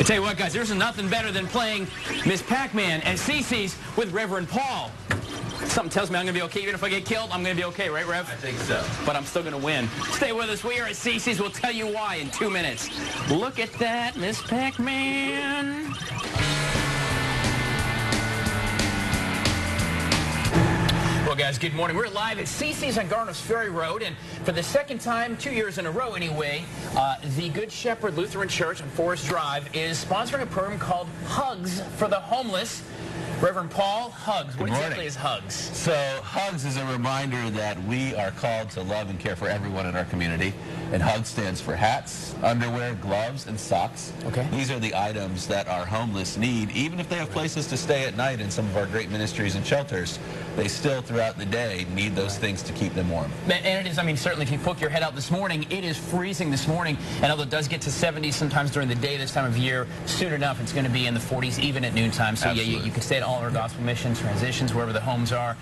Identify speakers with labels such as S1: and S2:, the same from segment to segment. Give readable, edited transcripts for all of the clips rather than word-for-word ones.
S1: tell you what, guys, there's nothing better than playing Miss Pac-Man and CiCi's with Reverend Paul. Something tells me I'm going to be okay. Even if I get killed, I'm going to be okay, right, Rev?
S2: I think so.
S1: But I'm still going to win. Stay with us. We are at CiCi's. We'll tell you why in 2 minutes. Look at that, Miss Pac-Man. Well, guys, good morning. We're live at CiCi's on Garner's Ferry Road, and for the second time, 2 years in a row anyway, the Good Shepherd Lutheran Church on Forest Drive is sponsoring a program called HUGS for the homeless. Reverend Paul, HUGS. What exactly is HUGS?
S2: So HUGS is a reminder that we are called to love and care for everyone in our community. And HUGS stands for hats, underwear, gloves, and socks.
S1: Okay.
S2: These are the items that our homeless need. Even if they have places to stay at night in some of our great ministries and shelters, they still, throughout the day, need those things to keep them warm.
S1: And it is, I mean, certainly if you poke your head out this morning, it is freezing this morning. And although it does get to 70 sometimes during the day this time of year, soon enough it's going to be in the 40s even at noontime. So yeah, you can stay at all our gospel missions, transitions, wherever the homes are.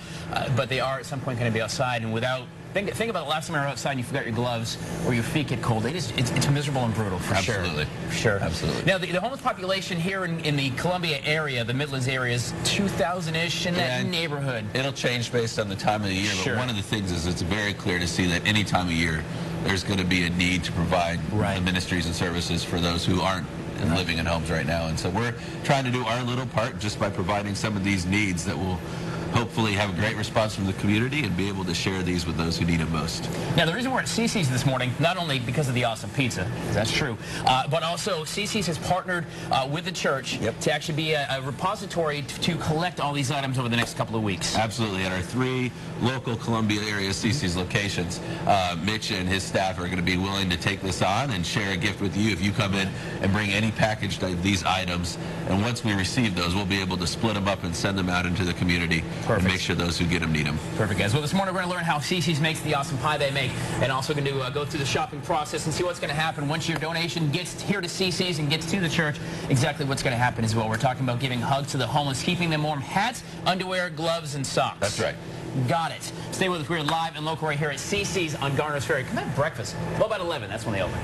S1: But they are at some point going to be outside. And without, think about the last time you were outside and you forgot your gloves or your feet get cold. It's miserable and brutal for sure.
S2: Absolutely.
S1: For sure.
S2: Absolutely.
S1: Now, the homeless population here in the Columbia area, the Midlands area, is 2,000-ish in that neighborhood.
S2: It'll change based on the time of the year, but one of the things is it's very clear to see that any time of year there's going to be a need to provide the ministries and services for those who aren't living in homes right now. And so we're trying to do our little part just by providing some of these needs that will hopefully have a great response from the community and be able to share these with those who need it most.
S1: Now, the reason we're at CiCi's this morning, not only because of the awesome pizza, that's true, but also CiCi's has partnered with the church to actually be a repository to collect all these items over the next couple of weeks.
S2: Absolutely. At our 3 local Columbia area CiCi's locations, Mitch and his staff are going to be willing to take this on and share a gift with you if you come in and bring any package of these items. And once we receive those, we'll be able to split them up and send them out into the community.
S1: Perfect.
S2: And make sure those who get them need them.
S1: Perfect, guys. Well, this morning we're going to learn how CiCi's makes the awesome pie they make, and also going to go through the shopping process and see what's going to happen once your donation gets here to CiCi's and gets to the church. Exactly what's going to happen as well. We're talking about giving hugs to the homeless, keeping them warm, hats, underwear, gloves, and socks.
S2: That's right.
S1: Got it. Stay with us. We're live and local right here at CiCi's on Garner's Ferry. Come have breakfast. Well, about 11. That's when they open.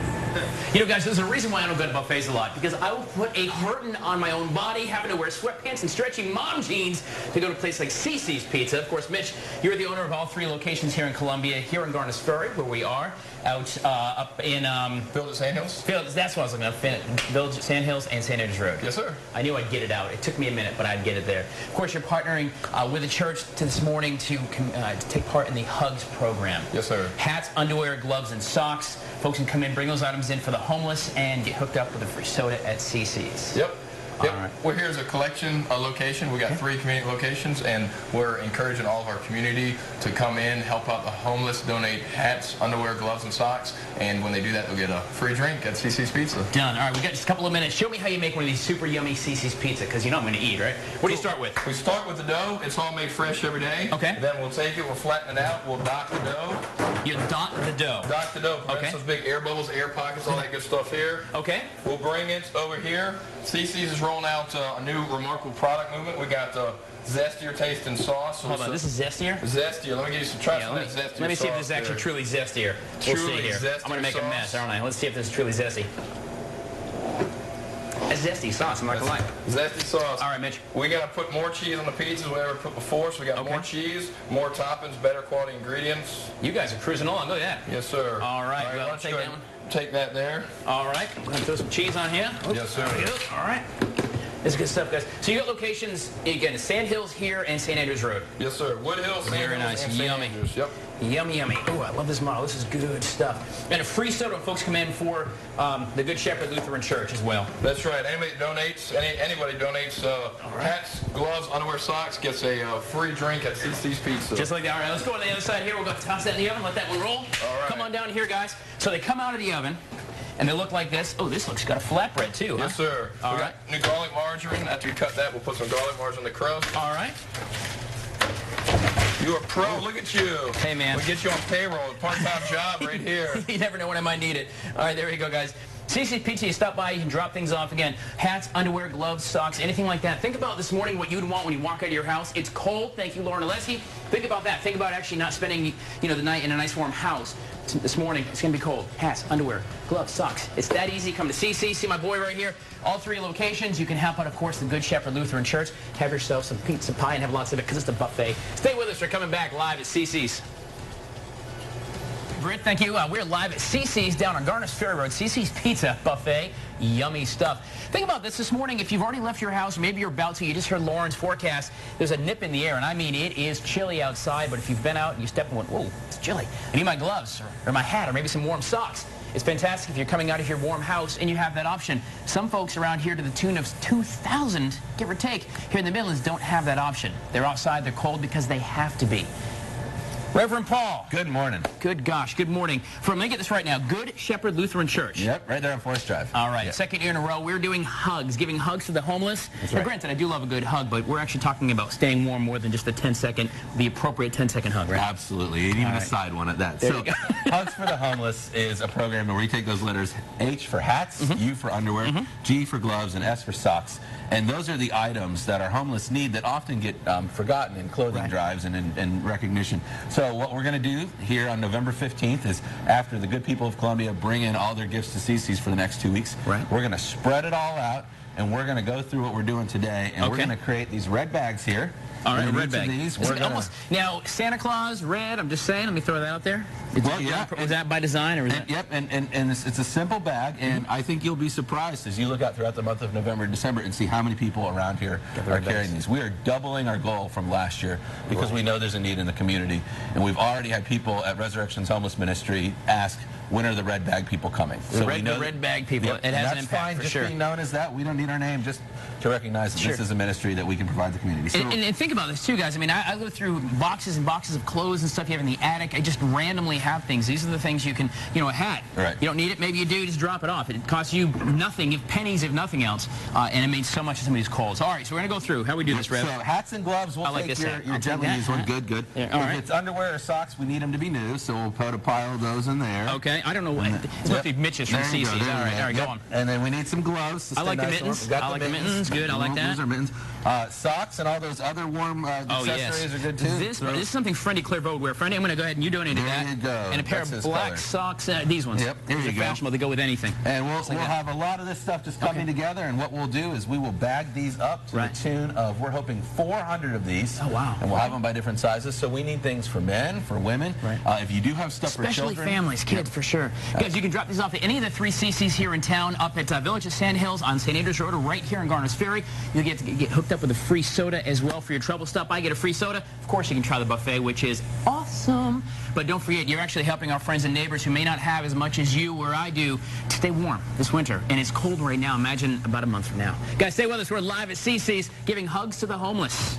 S1: You know, guys, there's a reason why I don't go to buffets a lot, because I will put a hurting on my own body having to wear sweatpants and stretchy mom jeans to go to a place like CiCi's Pizza. Of course, Mitch, you're the owner of all 3 locations here in Columbia, here in Garner's Ferry, where we are, out up in
S3: Village Sandhills.
S1: That's what I was looking at. Village Sandhills and St. Andrews Road.
S3: Yes, sir.
S1: I knew I'd get it out. It took me a minute, but I'd get it there. Of course, you're partnering with the church this morning to take part in the HUGS program.
S3: Yes, sir.
S1: Hats, underwear, gloves, and socks. Folks can come in, bring those items in for the homeless, and get hooked up with a free soda at CiCi's.
S3: Yep. Yep.
S1: All right.
S3: We're here as a collection location. We got 3 community locations, and we're encouraging all of our community to come in, help out the homeless, donate hats, underwear, gloves, and socks. And when they do that, they'll get a free drink at CiCi's Pizza.
S1: Done. All right, we got just a couple of minutes. Show me how you make one of these super yummy CiCi's Pizza, because you know I'm going to eat, right? What do you start with?
S3: We start with the dough. It's all made fresh every day.
S1: Okay.
S3: Then we'll take it, we'll flatten it out, we'll dot the dough.
S1: You dot the dough.
S3: Dot the dough. Okay. Those big air bubbles, air pockets, all that good stuff here.
S1: Okay.
S3: We'll bring it over here. CiCi's is rolling out a new remarkable product movement. We got zestier tasting sauce.
S1: Hold on, this is zestier?
S3: Zestier. Let me give you some try some of that zestier sauce.
S1: Let me see if this is actually truly zestier. We'll see here. I'm going to make a mess, aren't I? Let's see if this is truly zesty. A zesty sauce, I'm not going to lie.
S3: Zesty sauce.
S1: All right, Mitch.
S3: We got to put more cheese on the pizzas than we ever put before, so we got more cheese, more toppings, better quality ingredients.
S1: You guys are cruising along. Look at that.
S3: Yes, sir.
S1: All right. Well, take that one.
S3: Take that there.
S1: All right. We're going to throw some cheese on here. Oops.
S3: Yes, sir.
S1: All right. This is good stuff, guys. So you got locations, again, Sandhills here and St. Andrews Road.
S3: Yes, sir. Woodhill,
S1: Very nice.
S3: and
S1: Yummy.
S3: St. Andrews. Yep.
S1: Yummy, yummy. Oh, I love this model. This is good stuff. And a free soda when folks come in for the Good Shepherd Lutheran Church as well.
S3: That's right. Anybody donates, hats, gloves, underwear, socks gets a free drink at CiCi's Pizza.
S1: Just like that. All right, let's go on the other side here. We're going to toss that in the oven, let that one roll.
S3: All right.
S1: Come on down here, guys. So they come out of the oven, and they look like this. Oh, this looks got a flatbread, too, huh?
S3: Yes, sir.
S1: All right.
S3: New garlic margarine. After we cut that, we'll put some garlic margarine on the crust.
S1: All right.
S3: You're a pro. Look at you.
S1: Hey, man.
S3: We get you on payroll. Part-time job right here.
S1: You never know when I might need it. All right, there you go, guys. CiCi's Pizza, you stop by, you can drop things off again. Hats, underwear, gloves, socks, anything like that. Think about this morning what you'd want when you walk out of your house. It's cold. Thank you, Lauren Alessi. Think about that. Think about actually not spending, the night in a nice warm house. this morning. It's going to be cold. Hats, underwear, gloves, socks. It's that easy. Come to CiCi. See my boy right here. All 3 locations. You can help out, of course, the Good Shepherd Lutheran Church. Have yourself some pizza pie and have lots of it because it's a buffet. Stay with us. We're coming back live at CiCi's. Britt, thank you. We're live at CiCi's down on Garners Ferry Road. CiCi's Pizza Buffet. Yummy stuff. Think about this morning. If you've already left your house, maybe you're about to, you just heard Lauren's forecast. There's a nip in the air, and I mean, it is chilly outside, but if you've been out and you step and went, whoa, it's chilly. I need my gloves or my hat or maybe some warm socks. It's fantastic if you're coming out of your warm house and you have that option. Some folks around here to the tune of 2,000, give or take, here in the Midlands don't have that option. They're outside, they're cold because they have to be. Reverend Paul.
S2: Good morning.
S1: Good gosh, good morning. Let me get this right now. Good Shepherd Lutheran Church.
S2: Yep, right there on Forest Drive.
S1: All right,
S2: yep.
S1: Second year in a row, we're doing hugs, giving hugs to the homeless.
S2: That's
S1: now,
S2: right.
S1: granted, I do love a good hug, but we're actually talking about staying warm more than just the 10-second, the appropriate 10-second hug, right?
S2: Absolutely, and even a side one at that.
S1: There
S2: so,
S1: you go.
S2: Hugs for the Homeless is a program where we take those letters H for hats, U for underwear, G for gloves, and S for socks. And those are the items that our homeless need that often get forgotten in clothing drives and in recognition. So what we're going to do here on November 15th is, after the good people of Columbia bring in all their gifts to CiCi's for the next 2 weeks, we're going to spread it all out, and we're going to go through what we're doing today, and we're going to create these red bags here.
S1: All right, red bag.
S2: Now,
S1: Santa Claus, red, I'm just saying, let me throw that out there.
S2: Well, yeah.
S1: Was that by design? Or is that?
S2: Yep, and it's a simple bag, and I think you'll be surprised as you look out throughout the month of November and December and see how many people around here are carrying these. We are doubling our goal from last year because we know there's a need in the community, and we've already had people at Resurrection's Homeless Ministry ask, when are the red bag people coming?
S1: So the red bag people, it has an impact,
S2: fine,
S1: for
S2: just
S1: sure.
S2: being known as that. We don't need our name, just to recognize that this is a ministry that we can provide the community. So,
S1: and think about this too, guys. I mean, I go through boxes and boxes of clothes and stuff you have in the attic. I just randomly have things. These are the things you can, you know, a hat.
S2: Right.
S1: You don't need it, maybe you do, just drop it off. It costs you nothing, if pennies if nothing else, and it means so much to somebody's cold. So, all right, so we're going to go through. How we do this, Rev?
S2: So hats and gloves, we'll take your gently used one. Good, good.
S1: Yeah, all right.
S2: If it's underwear or socks, we need them to be new, so we'll put a pile of those in there.
S1: Okay, I don't know what. It's supposed to be Mitch's from CiCi's. All right, go on.
S2: And then we need some gloves.
S1: I like the mittens. I like the mittens. Good, I like that.
S2: Those are mittens. Socks and all those other warm accessories are good too.
S1: This is something Friendly Clairvaux would wear. Friendly, I'm going to go ahead and you donated that.
S2: There you go.
S1: And a pair of black socks. These ones.
S2: Yep, there you go.
S1: Fashionable. They go with anything.
S2: And we'll have a lot of this stuff just coming together. And what we'll do is we will bag these up to the tune of, we're hoping 400 of these.
S1: Oh, wow.
S2: And we'll have them by different sizes. So we need things for men, for women. If you do have stuff for children.
S1: Especially families, kids, for sure. Guys, you can drop these off at any of the 3 CiCi's here in town, up at Village of Sandhills on St. Andrews Road, or right here in Garners Ferry. You'll get to get hooked up with a free soda as well for your trouble stop. I get a free soda. Of course, you can try the buffet, which is awesome. But don't forget, you're actually helping our friends and neighbors who may not have as much as you or I do to stay warm this winter. And it's cold right now. Imagine about a month from now. Guys, stay with us. We're live at CiCi's giving hugs to the homeless.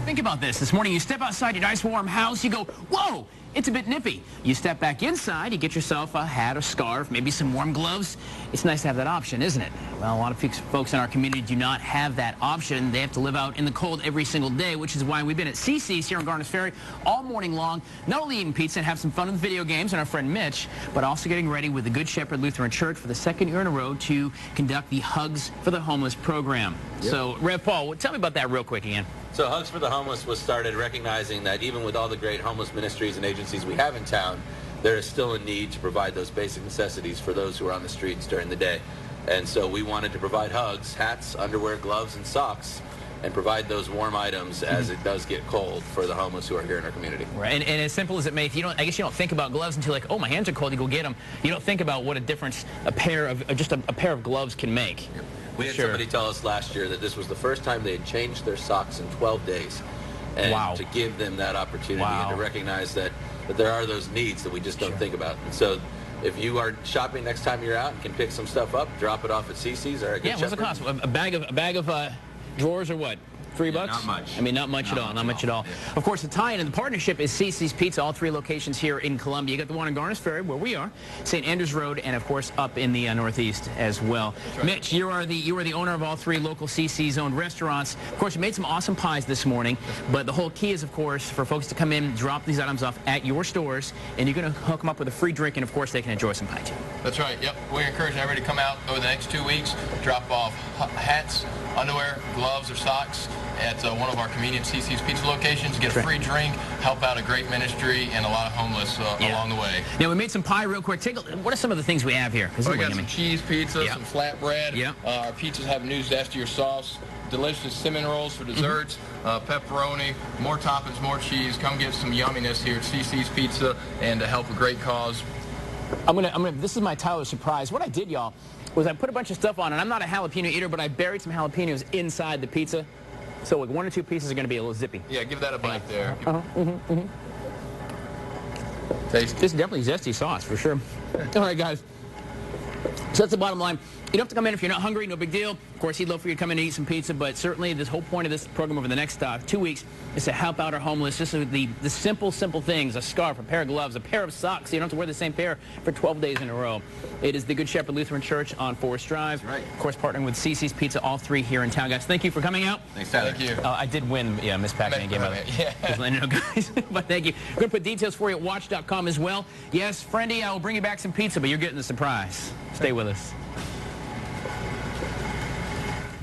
S1: Think about this morning, you step outside your nice warm house, you go, whoa, it's a bit nippy. You step back inside, you get yourself a hat or scarf, maybe some warm gloves. It's nice to have that option, isn't it? Well, a lot of folks in our community do not have that option. They have to live out in the cold every single day, which is why we've been at CiCi's here in Garners Ferry all morning long, not only eating pizza and have some fun with video games and our friend Mitch, but also getting ready with the Good Shepherd Lutheran Church for the 2nd year in a row to conduct the Hugs for the Homeless program. Yep. So, Rev Paul, tell me about that real quick again.
S2: So Hugs for the Homeless was started recognizing that even with all the great homeless ministries and agencies we have in town, there is still a need to provide those basic necessities for those who are on the streets during the day. And so we wanted to provide hugs, hats, underwear, gloves, and socks, and provide those warm items as it does get cold for the homeless who are here in our community.
S1: Right, and as simple as it may, I guess you don't think about gloves until like, oh, my hands are cold, you go get them. You don't think about what a difference a pair of gloves can make.
S2: Yep. We had somebody tell us last year that this was the first time they had changed their socks in 12 days. And to give them that opportunity and to recognize that there are those needs that we just don't think about. And so if you are shopping next time you're out and can pick some stuff up, drop it off at CiCi's or at Good Shepherd.
S1: What's the cost? A bag of drawers or what? $3?
S2: Not much.
S1: I mean, not much at all. Not much at all. Yeah. Of course, the tie-in and the partnership is CiCi's Pizza, all 3 locations here in Columbia. You got the one in Garners Ferry, where we are, St. Andrews Road, and of course up in the Northeast as well. Right. Mitch, you are the owner of all 3 local CiCi's owned restaurants. Of course, you made some awesome pies this morning, but the whole key is, of course, for folks to come in, drop these items off at your stores, and you're going to hook them up with a free drink, and of course, they can enjoy some pie too.
S3: That's right. Yep. We encourage everybody to come out over the next 2 weeks, drop off hats, underwear, gloves, or socks. at one of our convenient CiCi's Pizza locations, get a free drink, help out a great ministry, and a lot of homeless along the way.
S1: Now, we made some pie real quick. What are some of the things we have here?
S3: We got some cheese pizza, some flatbread.
S1: Yeah.
S3: Our pizzas have new zestier sauce, delicious cinnamon rolls for desserts, pepperoni, more toppings, more cheese. Come get some yumminess here at CiCi's Pizza and to help a great cause.
S1: This is my Tyler surprise. What I did, y'all, was I put a bunch of stuff on, and I'm not a jalapeno eater, but I buried some jalapenos inside the pizza. So like 1 or 2 pieces are going to be a little zippy.
S3: Yeah, give that a bite there.
S1: Tasty. This is definitely zesty sauce, for sure. All right, guys. So that's the bottom line. You don't have to come in if you're not hungry, no big deal. Of course, he'd love for you to come in and eat some pizza, but certainly this whole point of this program over the next 2 weeks is to help out our homeless. Just the simple things, a scarf, a pair of gloves, a pair of socks. So you don't have to wear the same pair for 12 days in a row. It is the Good Shepherd Lutheran Church on Forest Drive. Right. Of course, partnering with CiCi's Pizza, all 3 here in town, guys. Thank you for coming out.
S2: Thanks, Tyler.
S3: Thank you.
S1: I did win, Miss Pac-Man game. Just letting you know, guys. But thank you. We're going to put details for you at watch.com as well. Yes, Friendy, I will bring you back some pizza, but you're getting the surprise. Stay with us.